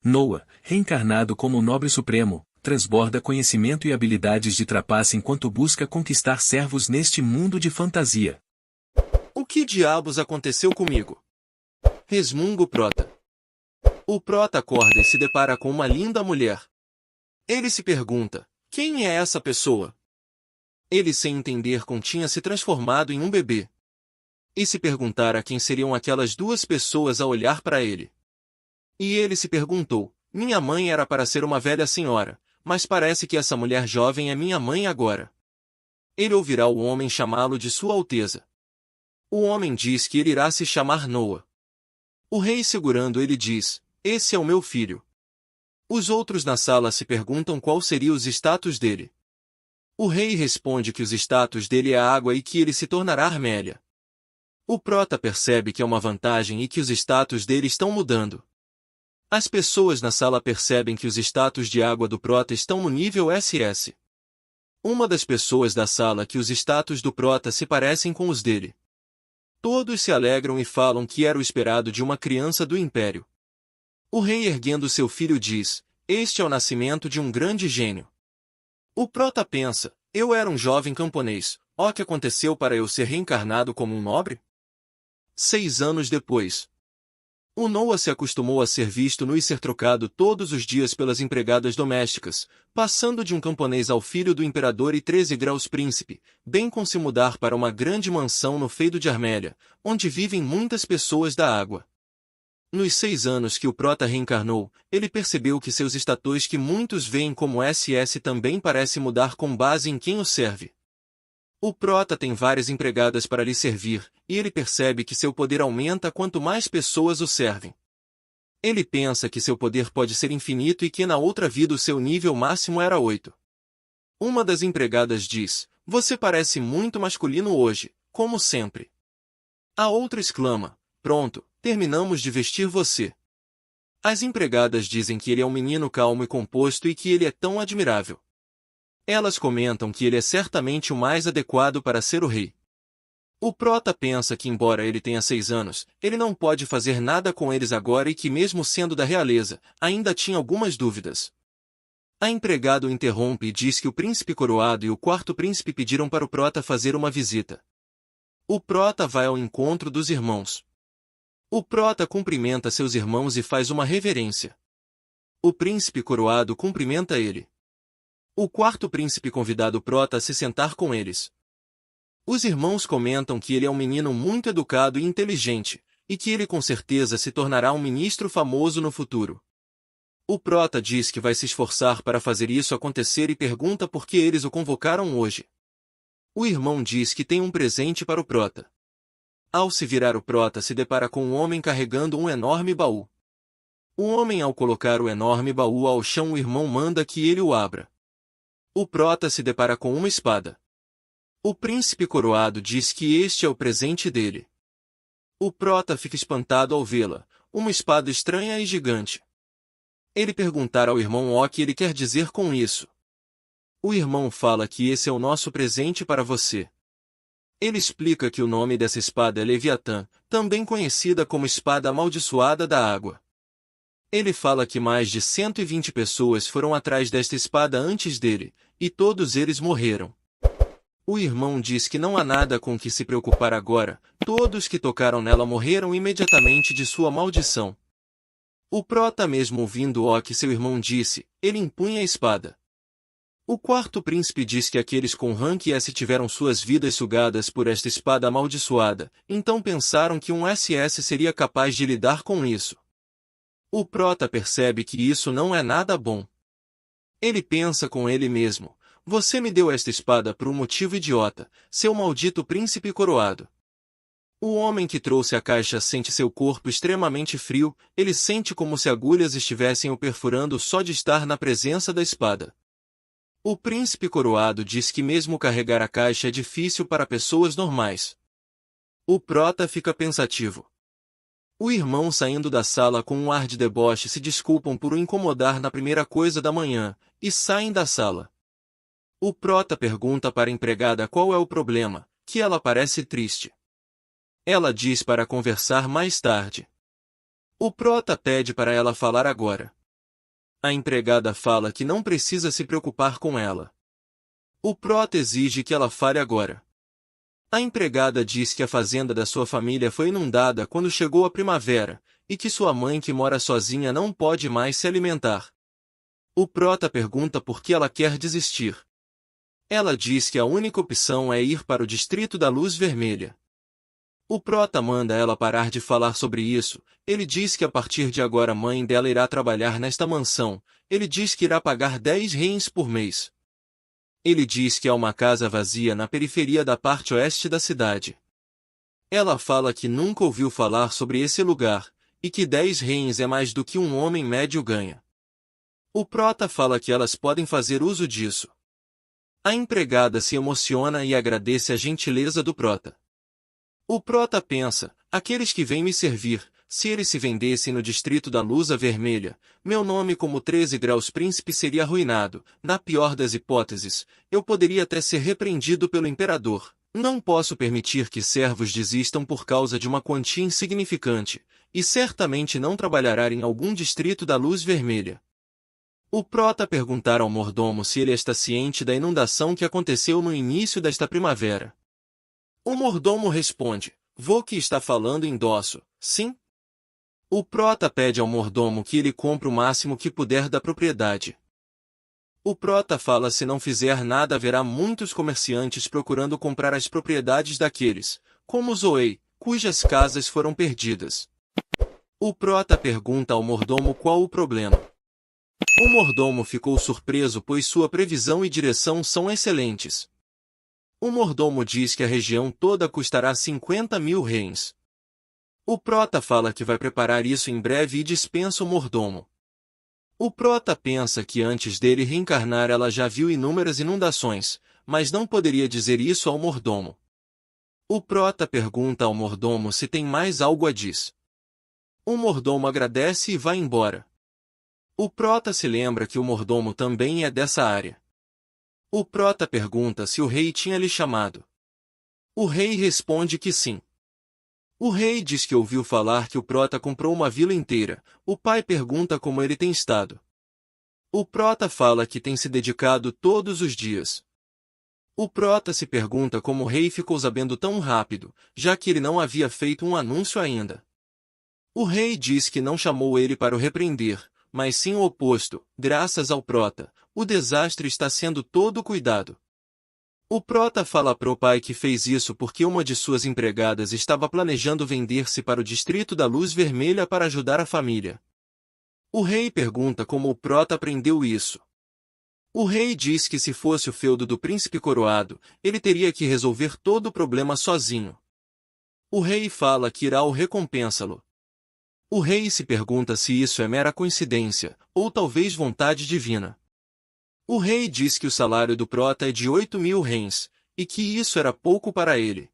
Noah, reencarnado como o Nobre Supremo, transborda conhecimento e habilidades de trapaça enquanto busca conquistar servos neste mundo de fantasia. O que diabos aconteceu comigo? Resmunga o Prota. O Prota acorda e se depara com uma linda mulher. Ele se pergunta, quem é essa pessoa? Ele, sem entender, tinha se transformado em um bebê. E se perguntara quem seriam aquelas duas pessoas a olhar para ele. E ele se perguntou, minha mãe era para ser uma velha senhora, mas parece que essa mulher jovem é minha mãe agora. Ele ouvirá o homem chamá-lo de Sua Alteza. O homem diz que ele irá se chamar Noah. O rei, segurando ele, diz, esse é o meu filho. Os outros na sala se perguntam qual seria os status dele. O rei responde que os status dele é a água e que ele se tornará armélia. O Prota percebe que é uma vantagem e que os status dele estão mudando. As pessoas na sala percebem que os status de água do Prota estão no nível SS. Uma das pessoas da sala que os status do Prota se parecem com os dele. Todos se alegram e falam que era o esperado de uma criança do Império. O rei, erguendo seu filho, diz, este é o nascimento de um grande gênio. O Prota pensa, eu era um jovem camponês, ó que aconteceu para eu ser reencarnado como um nobre? 6 anos depois. O Noah se acostumou a ser visto nu e ser trocado todos os dias pelas empregadas domésticas, passando de um camponês ao filho do imperador e 13 graus príncipe, bem com se mudar para uma grande mansão no feido de Armélia, onde vivem muitas pessoas da água. Nos 6 anos que o Prota reencarnou, ele percebeu que seus status que muitos veem como SS também parece mudar com base em quem o serve. O Prota tem várias empregadas para lhe servir, e ele percebe que seu poder aumenta quanto mais pessoas o servem. Ele pensa que seu poder pode ser infinito e que na outra vida o seu nível máximo era 8. Uma das empregadas diz, você parece muito masculino hoje, como sempre. A outra exclama, pronto, terminamos de vestir você. As empregadas dizem que ele é um menino calmo e composto e que ele é tão admirável. Elas comentam que ele é certamente o mais adequado para ser o rei. O Prota pensa que, embora ele tenha 6 anos, ele não pode fazer nada com eles agora e que, mesmo sendo da realeza, ainda tinha algumas dúvidas. A empregada o interrompe e diz que o príncipe coroado e o quarto príncipe pediram para o Prota fazer uma visita. O Prota vai ao encontro dos irmãos. O Prota cumprimenta seus irmãos e faz uma reverência. O príncipe coroado cumprimenta ele. O quarto príncipe convida o Prota a se sentar com eles. Os irmãos comentam que ele é um menino muito educado e inteligente, e que ele com certeza se tornará um ministro famoso no futuro. O Prota diz que vai se esforçar para fazer isso acontecer e pergunta por que eles o convocaram hoje. O irmão diz que tem um presente para o Prota. Ao se virar, o Prota se depara com um homem carregando um enorme baú. O homem, ao colocar o enorme baú ao chão, o irmão manda que ele o abra. O Prota se depara com uma espada. O príncipe coroado diz que este é o presente dele. O Prota fica espantado ao vê-la, uma espada estranha e gigante. Ele pergunta ao irmão o que ele quer dizer com isso. O irmão fala que esse é o nosso presente para você. Ele explica que o nome dessa espada é Leviatã, também conhecida como espada amaldiçoada da água. Ele fala que mais de 120 pessoas foram atrás desta espada antes dele, e todos eles morreram. O irmão diz que não há nada com que se preocupar agora, todos que tocaram nela morreram imediatamente de sua maldição. O Prota, mesmo ouvindo o que seu irmão disse, ele empunha a espada. O quarto príncipe diz que aqueles com rank S tiveram suas vidas sugadas por esta espada amaldiçoada, então pensaram que um SS seria capaz de lidar com isso. O Prota percebe que isso não é nada bom. Ele pensa com ele mesmo, você me deu esta espada por um motivo idiota, seu maldito príncipe coroado. O homem que trouxe a caixa sente seu corpo extremamente frio, ele sente como se agulhas estivessem o perfurando só de estar na presença da espada. O príncipe coroado diz que mesmo carregar a caixa é difícil para pessoas normais. O Prota fica pensativo. O irmão, saindo da sala com um ar de deboche, se desculpam por o incomodar na primeira coisa da manhã, e saem da sala. O Prota pergunta para a empregada qual é o problema, que ela parece triste. Ela diz para conversar mais tarde. O Prota pede para ela falar agora. A empregada fala que não precisa se preocupar com ela. O prota exige que ela fale agora. A empregada diz que a fazenda da sua família foi inundada quando chegou a primavera, e que sua mãe que mora sozinha não pode mais se alimentar. O prota pergunta por que ela quer desistir. Ela diz que a única opção é ir para o distrito da luz vermelha. O prota manda ela parar de falar sobre isso. Ele diz que a partir de agora a mãe dela irá trabalhar nesta mansão. Ele diz que irá pagar 10 rins por mês. Ele diz que há uma casa vazia na periferia da parte oeste da cidade. Ela fala que nunca ouviu falar sobre esse lugar, e que 10 rins é mais do que um homem médio ganha. O prota fala que elas podem fazer uso disso. A empregada se emociona e agradece a gentileza do prota. O prota pensa, aqueles que vêm me servir, se eles se vendessem no distrito da Luz Vermelha, meu nome como 13 graus príncipe seria arruinado. Na pior das hipóteses, eu poderia até ser repreendido pelo imperador. Não posso permitir que servos desistam por causa de uma quantia insignificante, e certamente não trabalhará em algum distrito da Luz Vermelha. O prota perguntar ao mordomo se ele está ciente da inundação que aconteceu no início desta primavera. O mordomo responde, vou que está falando endosso, sim? O prota pede ao mordomo que ele compre o máximo que puder da propriedade. O prota fala se não fizer nada haverá muitos comerciantes procurando comprar as propriedades daqueles, como Zoe, cujas casas foram perdidas. O prota pergunta ao mordomo qual o problema. O mordomo ficou surpreso pois sua previsão e direção são excelentes. O mordomo diz que a região toda custará 50.000 rins. O prota fala que vai preparar isso em breve e dispensa o mordomo. O prota pensa que antes dele reencarnar ela já viu inúmeras inundações, mas não poderia dizer isso ao mordomo. O prota pergunta ao mordomo se tem mais algo a dizer. O mordomo agradece e vai embora. O prota se lembra que o mordomo também é dessa área. O prota pergunta se o rei tinha lhe chamado. O rei responde que sim. O rei diz que ouviu falar que o prota comprou uma vila inteira. O pai pergunta como ele tem estado. O prota fala que tem se dedicado todos os dias. O prota se pergunta como o rei ficou sabendo tão rápido, já que ele não havia feito um anúncio ainda. O rei diz que não chamou ele para o repreender, mas sim o oposto, graças ao prota. O desastre está sendo todo cuidado. O prota fala pro pai que fez isso porque uma de suas empregadas estava planejando vender-se para o distrito da Luz Vermelha para ajudar a família. O rei pergunta como o prota aprendeu isso. O rei diz que se fosse o feudo do príncipe coroado, ele teria que resolver todo o problema sozinho. O rei fala que irá o recompensá-lo. O rei se pergunta se isso é mera coincidência, ou talvez vontade divina. O rei diz que o salário do prota é de 8.000 rins, e que isso era pouco para ele.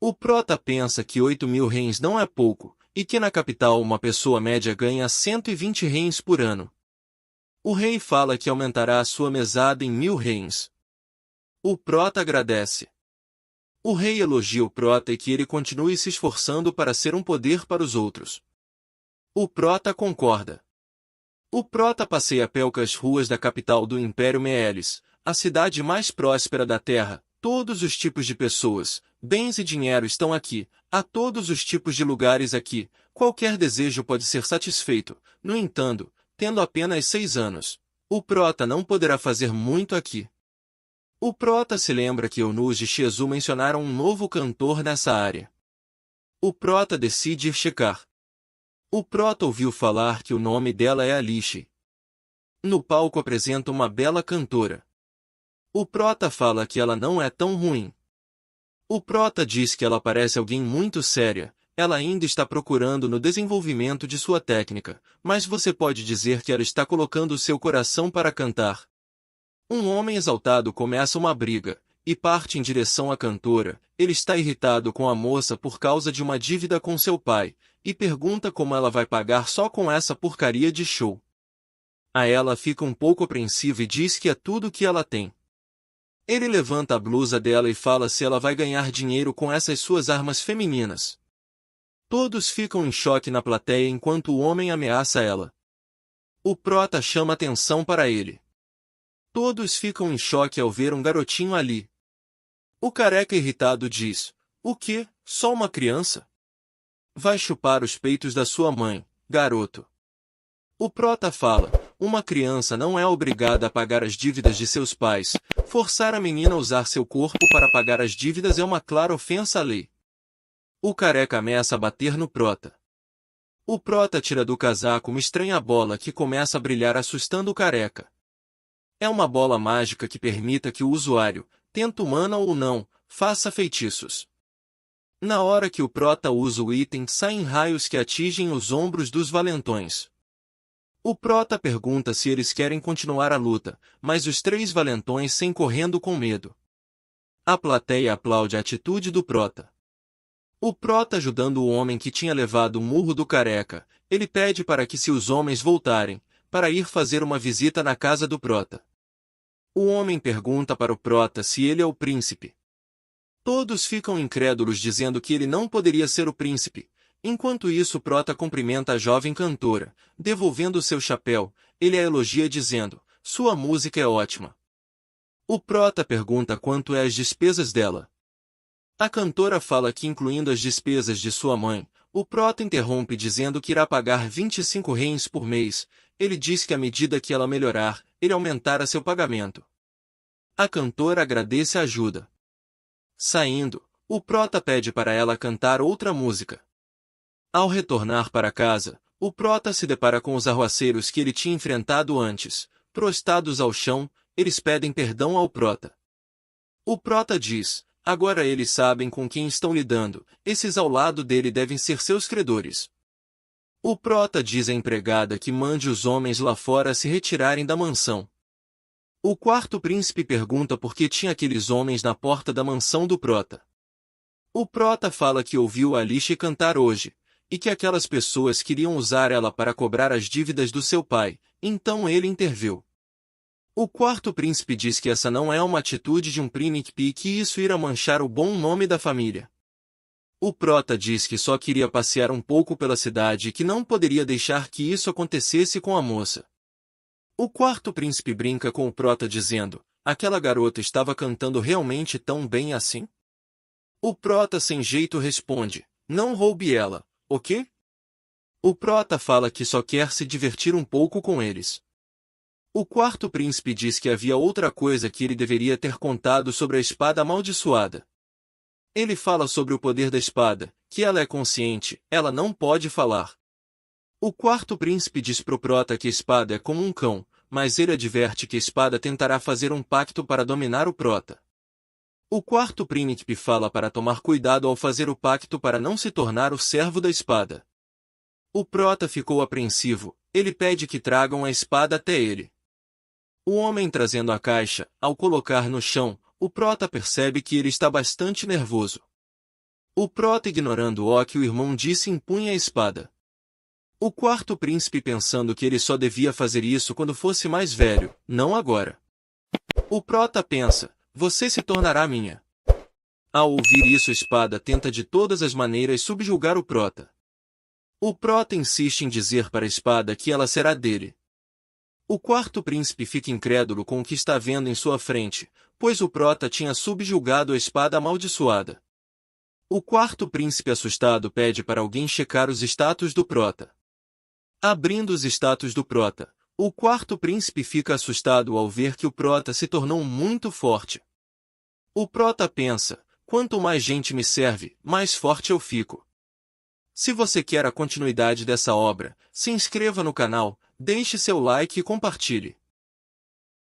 O prota pensa que 8.000 rins não é pouco, e que na capital uma pessoa média ganha 120 rins por ano. O rei fala que aumentará a sua mesada em 1.000 rins. O prota agradece. O rei elogia o prota e que ele continue se esforçando para ser um poder para os outros. O prota concorda. O prota passeia pelas ruas da capital do Império Meelis, a cidade mais próspera da Terra. Todos os tipos de pessoas, bens e dinheiro estão aqui, há todos os tipos de lugares aqui, qualquer desejo pode ser satisfeito. No entanto, tendo apenas 6 anos, o prota não poderá fazer muito aqui. O prota se lembra que Eunus e Shezu mencionaram um novo cantor nessa área. O prota decide ir checar. O prota ouviu falar que o nome dela é Alice. No palco apresenta uma bela cantora. O prota fala que ela não é tão ruim. O prota diz que ela parece alguém muito séria, ela ainda está procurando no desenvolvimento de sua técnica, mas você pode dizer que ela está colocando seu coração para cantar. Um homem exaltado começa uma briga, e parte em direção à cantora. Ele está irritado com a moça por causa de uma dívida com seu pai, e pergunta como ela vai pagar só com essa porcaria de show. A ela fica um pouco apreensiva e diz que é tudo o que ela tem. Ele levanta a blusa dela e fala se ela vai ganhar dinheiro com essas suas armas femininas. Todos ficam em choque na plateia enquanto o homem ameaça ela. O prota chama atenção para ele. Todos ficam em choque ao ver um garotinho ali. O careca irritado diz: "O quê? Só uma criança? Vai chupar os peitos da sua mãe, garoto." O prota fala: "Uma criança não é obrigada a pagar as dívidas de seus pais. Forçar a menina a usar seu corpo para pagar as dívidas é uma clara ofensa à lei." O careca ameaça bater no prota. O prota tira do casaco uma estranha bola que começa a brilhar, assustando o careca. É uma bola mágica que permita que o usuário, tenta humana ou não, faça feitiços. Na hora que o prota usa o item, saem raios que atingem os ombros dos valentões. O prota pergunta se eles querem continuar a luta, mas os 3 valentões saem correndo com medo. A plateia aplaude a atitude do prota. O prota ajudando o homem que tinha levado o murro do careca, ele pede para que se os homens voltarem, para ir fazer uma visita na casa do prota. O homem pergunta para o prota se ele é o príncipe. Todos ficam incrédulos dizendo que ele não poderia ser o príncipe. Enquanto isso, o prota cumprimenta a jovem cantora, devolvendo seu chapéu. Ele a elogia dizendo: "Sua música é ótima." O prota pergunta quanto é as despesas dela. A cantora fala que, incluindo as despesas de sua mãe, o prota interrompe dizendo que irá pagar 25 reins por mês. Ele diz que à medida que ela melhorar, ele aumentará seu pagamento. A cantora agradece a ajuda. Saindo, o prota pede para ela cantar outra música. Ao retornar para casa, o prota se depara com os arruaceiros que ele tinha enfrentado antes. Prostrados ao chão, eles pedem perdão ao prota. O prota diz: "Agora eles sabem com quem estão lidando, esses ao lado dele devem ser seus credores." O prota diz à empregada que mande os homens lá fora se retirarem da mansão. O quarto príncipe pergunta por que tinha aqueles homens na porta da mansão do prota. O prota fala que ouviu a Alice cantar hoje, e que aquelas pessoas queriam usar ela para cobrar as dívidas do seu pai, então ele interviu. O quarto príncipe diz que essa não é uma atitude de um príncipe e que isso irá manchar o bom nome da família. O prota diz que só queria passear um pouco pela cidade e que não poderia deixar que isso acontecesse com a moça. O quarto príncipe brinca com o prota dizendo: "Aquela garota estava cantando realmente tão bem assim?" O prota sem jeito responde: "Não roube ela, ok?" O prota fala que só quer se divertir um pouco com eles. O quarto príncipe diz que havia outra coisa que ele deveria ter contado sobre a espada amaldiçoada. Ele fala sobre o poder da espada, que ela é consciente, ela não pode falar. O quarto príncipe diz pro prota que a espada é como um cão, mas ele adverte que a espada tentará fazer um pacto para dominar o prota. O quarto príncipe fala para tomar cuidado ao fazer o pacto para não se tornar o servo da espada. O prota ficou apreensivo, ele pede que tragam a espada até ele. O homem trazendo a caixa, ao colocar no chão, o prota percebe que ele está bastante nervoso. O prota, ignorando o que o irmão disse, empunha a espada. O quarto príncipe, pensando que ele só devia fazer isso quando fosse mais velho, não agora. O prota pensa: "Você se tornará minha." Ao ouvir isso, a espada tenta de todas as maneiras subjugar o prota. O prota insiste em dizer para a espada que ela será dele. O quarto príncipe fica incrédulo com o que está vendo em sua frente, pois o prota tinha subjugado a espada amaldiçoada. O quarto príncipe, assustado, pede para alguém checar os status do prota. Abrindo os status do prota, o quarto príncipe fica assustado ao ver que o prota se tornou muito forte. O prota pensa: "Quanto mais gente me serve, mais forte eu fico." Se você quer a continuidade dessa obra, se inscreva no canal, deixe seu like e compartilhe.